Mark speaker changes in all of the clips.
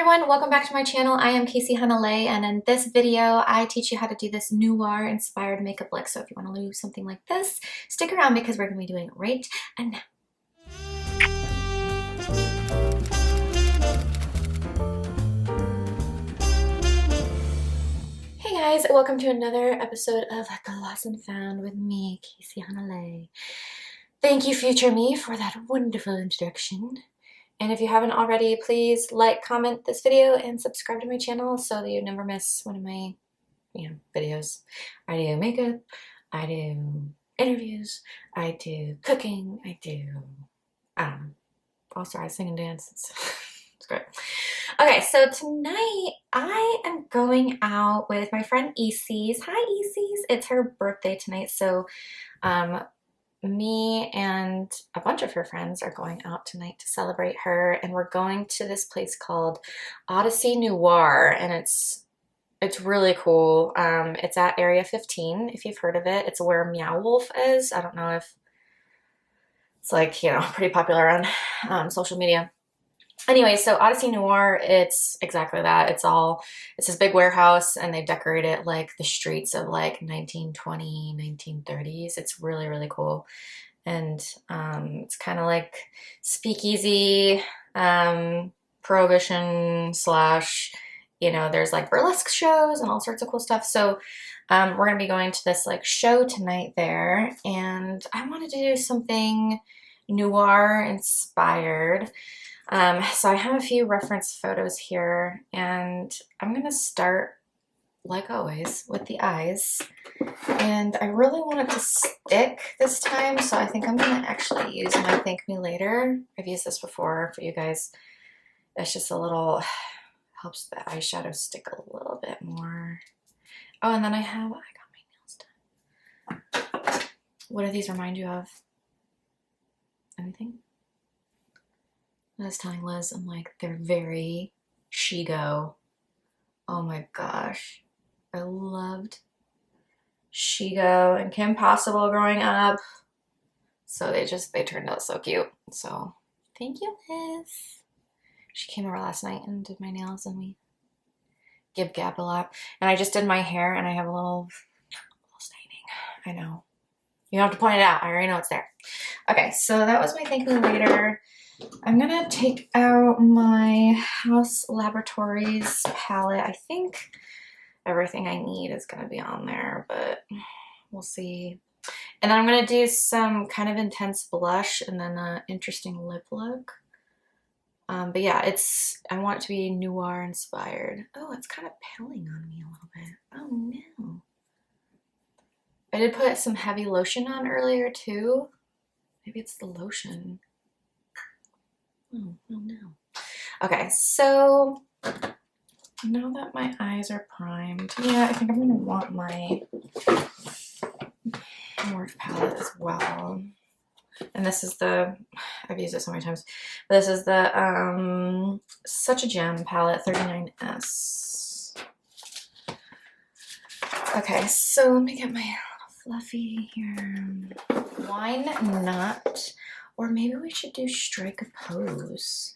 Speaker 1: everyone, welcome back to my channel. I am Cayce Hanalei, and in this video I teach you how to do this noir inspired makeup look. So if you want to do something like this, stick around because we're going to be doing it right and now. Hey guys, welcome to another episode of Lost and Found with me, Cayce Hanalei. Thank you, future me, for that wonderful introduction. And if you haven't already, please like, comment this video, and subscribe to my channel so that you never miss one of my, videos. I do makeup, I do interviews, I do cooking, I do, also I sing and dance. It's great. Okay, so tonight I am going out with my friend Isis. Hi, Isis. It's her birthday tonight, so me and a bunch of her friends are going out tonight to celebrate her, and we're going to this place called Odyssey Noir, and it's really cool. It's at Area 15, if you've heard of it. It's where Meow Wolf is. I don't know if it's like, pretty popular on social media. Anyway, so Odyssey Noir, it's exactly that. It's this big warehouse, and they decorate it like the streets of like 1920, 1930s. It's really, really cool. And it's kind of like speakeasy, prohibition slash, there's like burlesque shows and all sorts of cool stuff. So we're going to be going to this like show tonight there, and I wanted to do something noir inspired. So I have a few reference photos here, and I'm going to start, like always, with the eyes. And I really want it to stick this time, so I think I'm going to actually use my Thank Me Later. I've used this before for you guys. It's just helps the eyeshadow stick a little bit more. Oh, and then I got my nails done. What do these remind you of? Anything? I was telling Liz, I'm like, they're very Shigo. Oh my gosh. I loved Shigo and Kim Possible growing up. So they turned out so cute. So thank you, Liz. She came over last night and did my nails, and we gab a lot. And I just did my hair, and I have a little staining. I know. You don't have to point it out. I already know it's there. Okay, so that was my Thank Me Later. I'm gonna take out my House Laboratories palette. I think everything I need is gonna be on there, but we'll see. And then I'm gonna do some kind of intense blush and then an interesting lip look. But yeah, I want it to be noir inspired. Oh, it's kind of pilling on me a little bit. Oh no. I did put some heavy lotion on earlier too. Maybe it's the lotion. Oh no. Okay, so now that my eyes are primed, yeah, I think I'm gonna want my Morphe palette as well. And this is I've used it so many times. This is the Such a Gem palette, 39S. Okay, so let me get my little fluffy here. Wine Nut. Or maybe we should do Strike a Pose.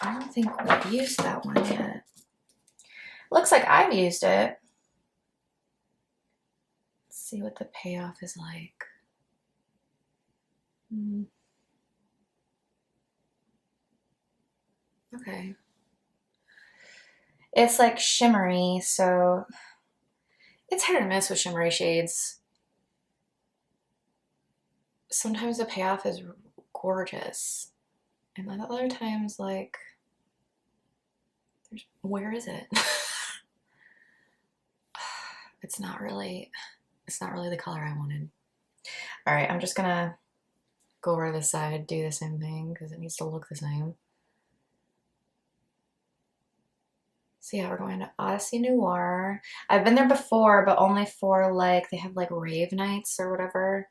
Speaker 1: I don't think we've used that one yet. Looks like I've used it. Let's see what the payoff is like. Okay. It's like shimmery, so it's hit or miss with shimmery shades. Sometimes the payoff is gorgeous, and then other times, like, where is it? It's not really the color I wanted. All right, I'm just gonna go over to the side, do the same thing because it needs to look the same. So yeah, we're going to Odyssey Noir. I've been there before, but only for they have like rave nights or whatever.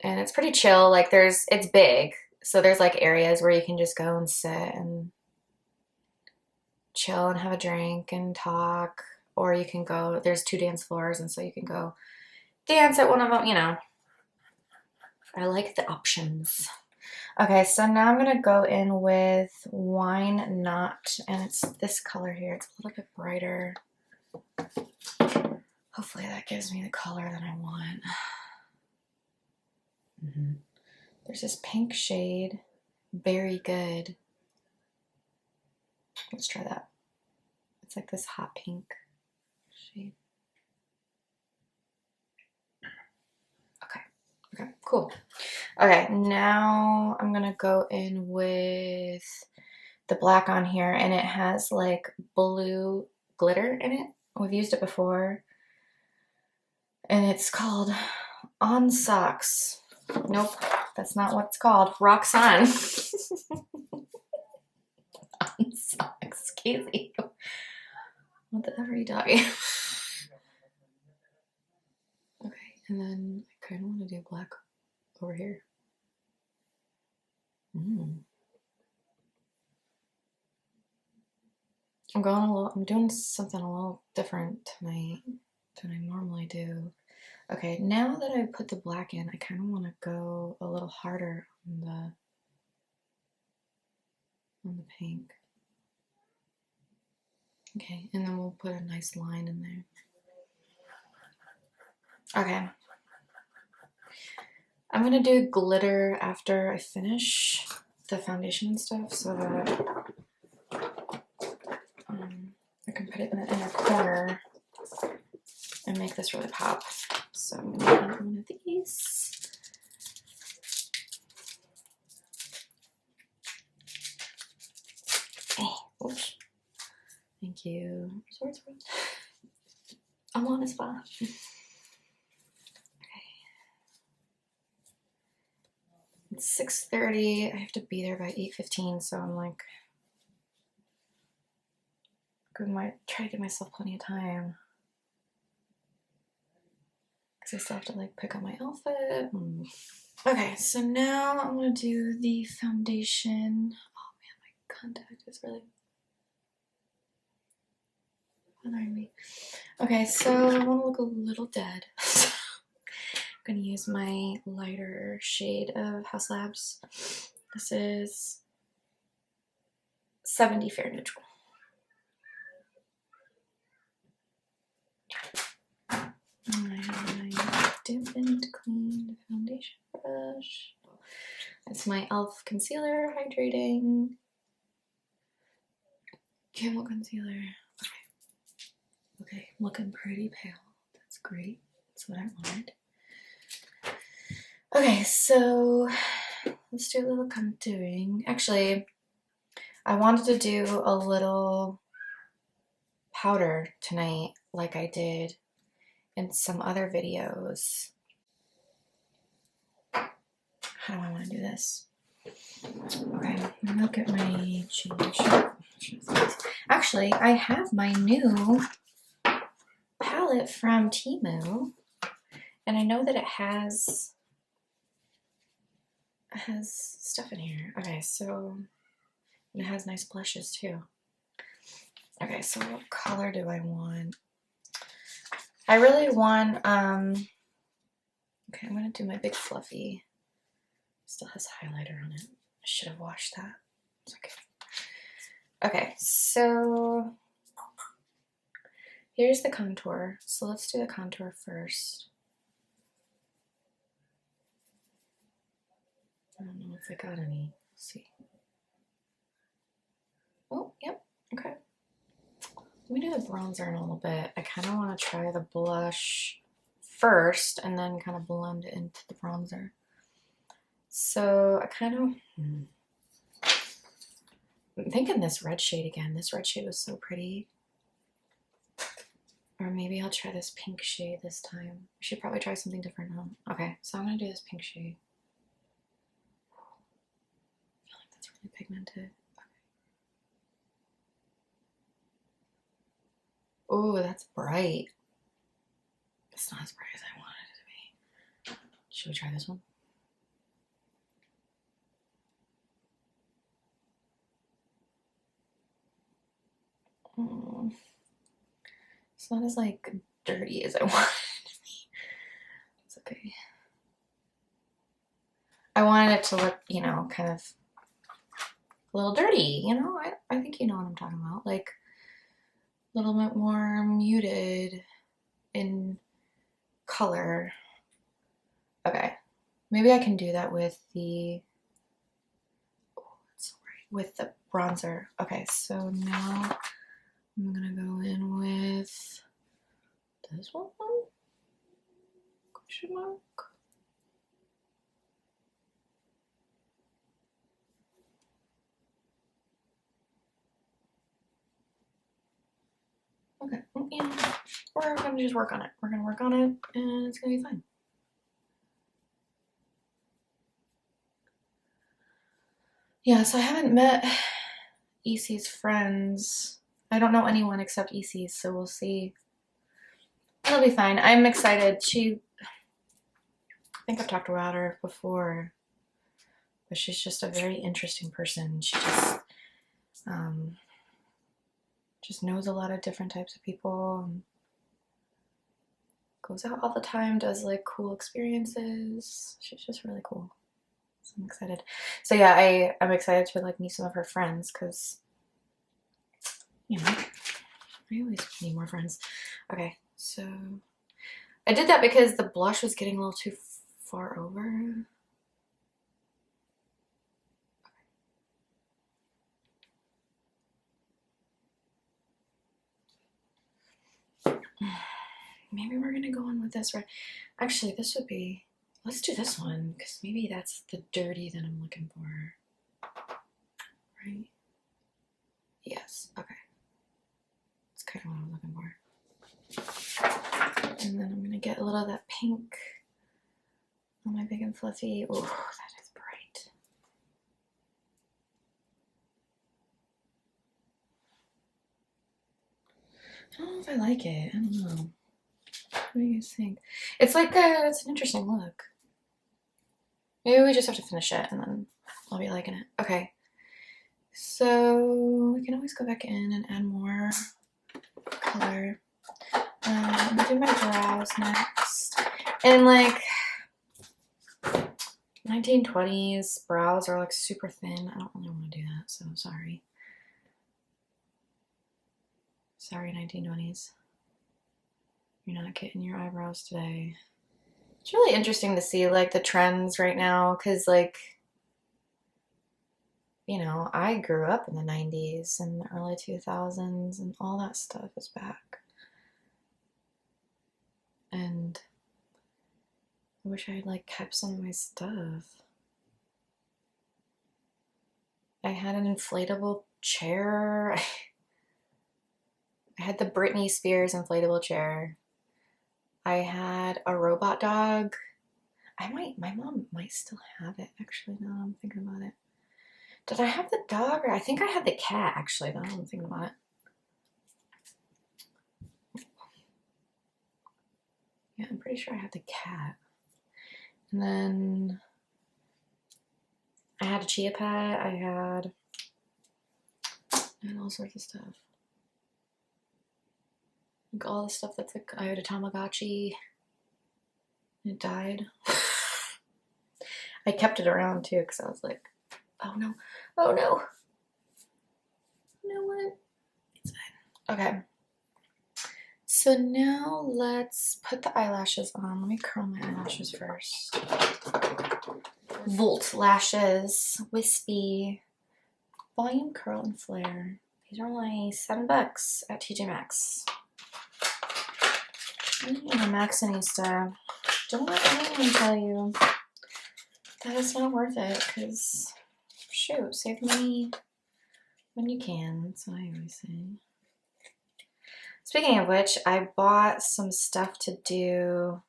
Speaker 1: And it's pretty chill. Like it's big. So there's like areas where you can just go and sit and chill and have a drink and talk. Or you can go, there's 2 dance floors, and so you can go dance at one of them, I like the options. Okay, so now I'm gonna go in with Wine Not, and it's this color here. It's a little bit brighter. Hopefully that gives me the color that I want. There's this pink shade, Very Good. Let's try that. It's like this hot pink shade. Okay, cool. Okay, now I'm gonna go in with the black on here, and it has like blue glitter in it. We've used it before, and it's called On Socks. Nope, that's not what it's called. Rocks On. On Socks, Cayce. What the hell are you talking? Okay, and then I kind of want to do black over here. I'm doing something a little different tonight than I normally do. Okay, now that I put the black in, I kind of want to go a little harder on the pink. Okay, and then we'll put a nice line in there. Okay. I'm gonna do glitter after I finish the foundation and stuff so that I can put it in the inner corner and make this really pop. So I'm gonna need one of these. Oh, oops. Thank you. I'm on a spot. Okay. It's 6:30. I have to be there by 8:15, so I'm like, I might try to give myself plenty of time. Because I still have to like pick out my outfit. Okay, so now I'm gonna do the foundation. Oh man, my contact is really bothering me. Okay, so I want to look a little dead. I'm gonna use my lighter shade of House Labs. This is 70 Fair Neutral. And I have my dampened, cleaned foundation brush. It's my e.l.f. concealer, hydrating. Camel concealer. Okay, looking pretty pale. That's great. That's what I wanted. Okay, so let's do a little contouring. Actually, I wanted to do a little powder tonight like I did in some other videos. How do I want to do this? Okay, I'm gonna look at my change. Actually, I have my new palette from Temu, and I know that it has stuff in here. Okay, so it has nice blushes too. Okay, so what color do I want? I really want, okay, I'm gonna do my big fluffy. Still has highlighter on it. I should have washed that. It's okay. Okay, so here's the contour. So let's do the contour first. I don't know if I got any. Let's see. Oh, yep, okay. Let me do the bronzer in a little bit. I kind of want to try the blush first and then kind of blend it into the bronzer. So I kind of, I'm thinking this red shade again. This red shade was so pretty. Or maybe I'll try this pink shade this time. I should probably try something different now. Okay, so I'm gonna do this pink shade. I feel like that's really pigmented. Oh, that's bright. It's not as bright as I wanted it to be. Should we try this one? It's not as like dirty as I wanted it to be. It's okay. I wanted it to look, you know, kind of a little dirty, you know? I think you know what I'm talking about. Like a little bit more muted in color. Okay. Maybe I can do that with the bronzer. Okay, so now I'm gonna go in with this one. Question mark. Okay, yeah, we're gonna just work on it. We're gonna work on it, and it's gonna be fine. Yeah, so I haven't met EC's friends. I don't know anyone except EC's, so we'll see. It'll be fine. I'm excited. I think I've talked about her before, but she's just a very interesting person. She just knows a lot of different types of people. Goes out all the time, does like cool experiences. She's just really cool. So I'm excited. So yeah, I'm excited to like meet some of her friends because, you know, I always need more friends. Okay, so I did that because the blush was getting a little too far over. Maybe we're gonna go on with this, right? Actually, this would be, let's do this one because maybe that's the dirty that I'm looking for. Right? Yes, okay. That's kind of what I'm looking for. And then I'm gonna get a little of that pink on my Big and Fluffy. Oh, that is bright. I don't know if I like it. I don't know. What do you guys think? It's like it's an interesting look. Maybe we just have to finish it and then I'll be liking it. Okay. So we can always go back in and add more color. I'm gonna do my brows next. And like 1920s brows are like super thin. I don't really want to do that, so sorry. Sorry, 1920s. You're not getting your eyebrows today. It's really interesting to see like the trends right now because like, you know, I grew up in the 90s and the early 2000s and all that stuff is back. And I wish I had like kept some of my stuff. I had an inflatable chair. I had the Britney Spears inflatable chair. I had a robot dog. My mom might still have it actually now I'm thinking about it. Did I have the dog or I think I had the cat actually now I'm thinking about it. Yeah, I'm pretty sure I had the cat. And then I had a chia pet. I had all sorts of stuff. Like all the stuff that's like, I had a Tamagotchi. It died. I kept it around too because I was like, oh no, oh no. You know what? It's fine. Okay. So now let's put the eyelashes on. Let me curl my eyelashes first. Volt lashes, wispy, volume, curl, and flare. These are only $7 at TJ Maxx. Maxxinista. Don't let anyone tell you that it's not worth it, because shoot, save money when you can. That's what I always say. Speaking of which, I bought some stuff to do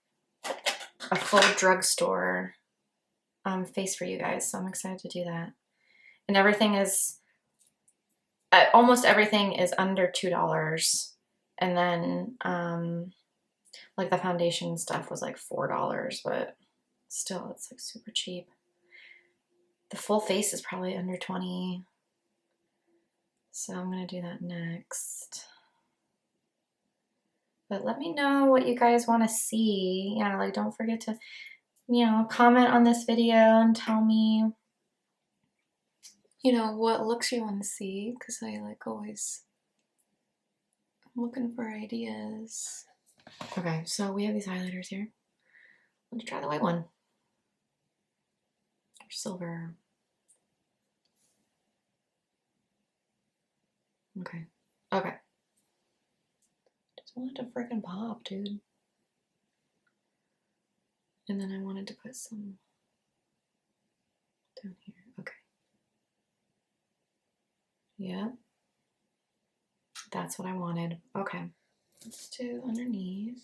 Speaker 1: a full drugstore face for you guys, so I'm excited to do that. And everything is, almost everything is under $2. And then, like the foundation stuff was like $4, but still, it's like super cheap. The full face is probably under 20. So I'm gonna do that next. But let me know what you guys want to see. Yeah, like don't forget to you know, comment on this video and tell me, you know, what looks you want to see, because I like always I'm looking for ideas. Okay, so we have these highlighters here. Let's try the white one. Or silver. Okay. Okay. Just wanted to freaking pop, dude. And then I wanted to put some down here. Okay. Yeah. That's what I wanted. Okay. Let's do underneath.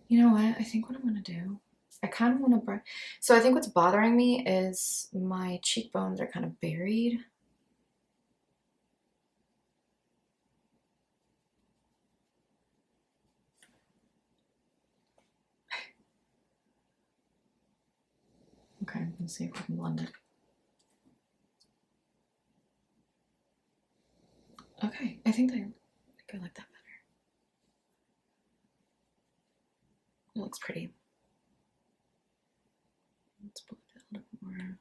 Speaker 1: You know what? I think what I'm going to do, I kind of want to brush. So I think what's bothering me is my cheekbones are kind of buried. Okay, let's see if we can blend it. Okay, I think I like that better. It looks pretty. Let's blend it a little more.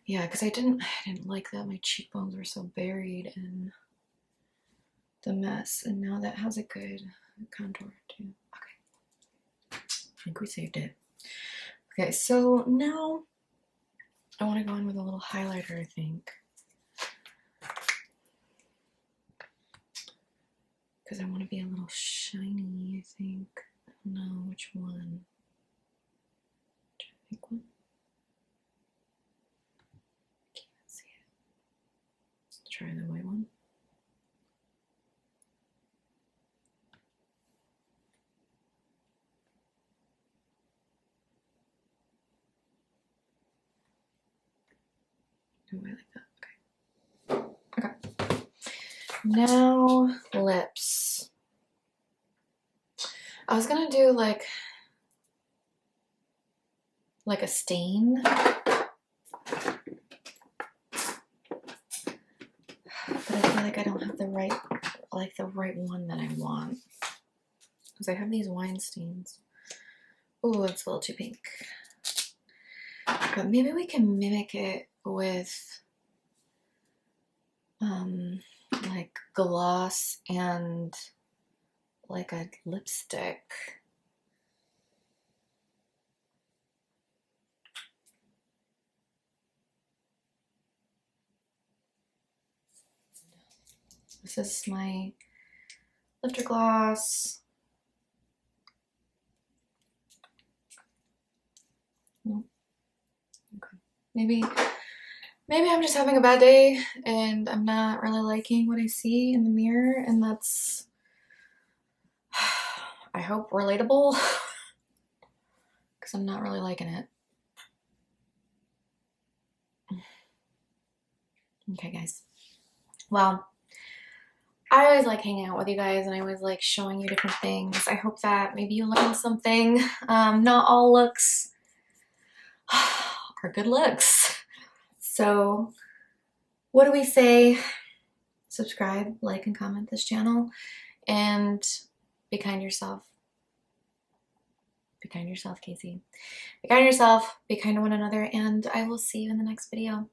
Speaker 1: Yeah, because I didn't like that my cheekbones were so buried in the mess, and now that has a good contour too. Okay, I think we saved it. Okay, so now I want to go in with a little highlighter, I think. Because I want to be a little shiny, I think. I don't know which one. I think one. Can't see it. Let's try the white one. Oh, I like that. Okay. Okay. Now lips. I was gonna do like a stain. But I feel like I don't have the right one that I want. Because I have these wine stains. Ooh, it's a little too pink. But maybe we can mimic it with like gloss and like a lipstick. This is my lifter gloss. Nope. Okay. Maybe I'm just having a bad day and I'm not really liking what I see in the mirror, and that's, I hope, relatable, because I'm not really liking it. Okay, guys. Well, I always like hanging out with you guys, and I always like showing you different things. I hope that maybe you learned something. Not all looks are good looks. So what do we say? Subscribe, like, and comment this channel, and be kind to yourself. Be kind to yourself, Cayce. Be kind to yourself, be kind to one another, and I will see you in the next video.